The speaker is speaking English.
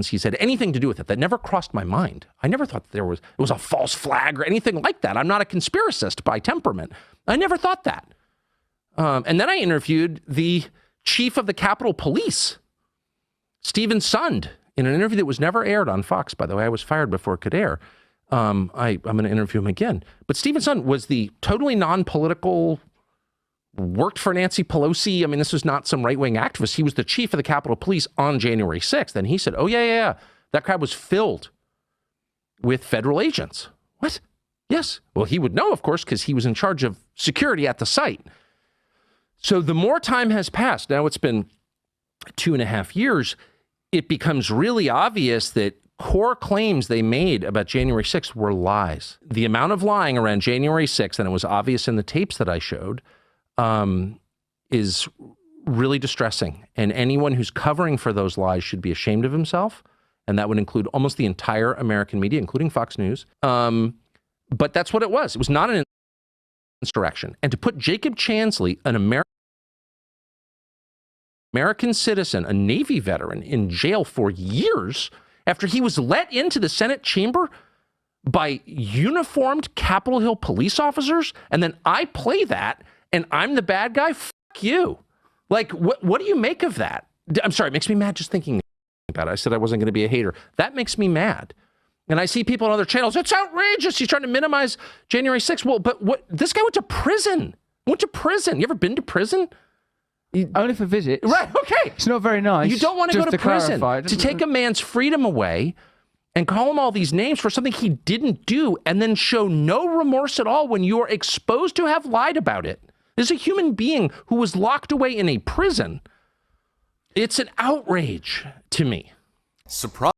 he's had anything to do with it. That never crossed my mind. I never thought it was a false flag or anything like that. I'm not a conspiracist by temperament. I never thought that. And then I interviewed the chief of the Capitol Police, Stephen Sund, in an interview that was never aired on Fox, by the way. I was fired before it could air. I'm going to interview him again. But Stephen Sund was the totally non-political, worked for Nancy Pelosi. I mean, this was not some right-wing activist. He was the chief of the Capitol Police on January 6th. And he said, oh, yeah. That crowd was filled with federal agents. What? Yes. Well, he would know, of course, because he was in charge of security at the site. So the more time has passed, now it's been 2.5 years, it becomes really obvious that core claims they made about January 6th were lies. The amount of lying around January 6th, and it was obvious in the tapes that I showed, is really distressing. And anyone who's covering for those lies should be ashamed of himself. And that would include almost the entire American media, including Fox News. But that's what it was. It was not an insurrection. And to put Jacob Chansley, an American citizen, a Navy veteran, in jail for years after he was let into the Senate chamber by uniformed Capitol Hill police officers, and then I play that, and I'm the bad guy? Fuck you. Like, what do you make of that? I'm sorry, it makes me mad just thinking about it. I said I wasn't going to be a hater. That makes me mad. And I see people on other channels, it's outrageous. He's trying to minimize January 6th. Well, but what? This guy went to prison. You ever been to prison? Only for visits. Right, okay. It's not very nice. You don't want to go to prison to take a man's freedom away and call him all these names for something he didn't do and then show no remorse at all when you're exposed to have lied about it. This is a human being who was locked away in a prison. It's an outrage to me. Surprise.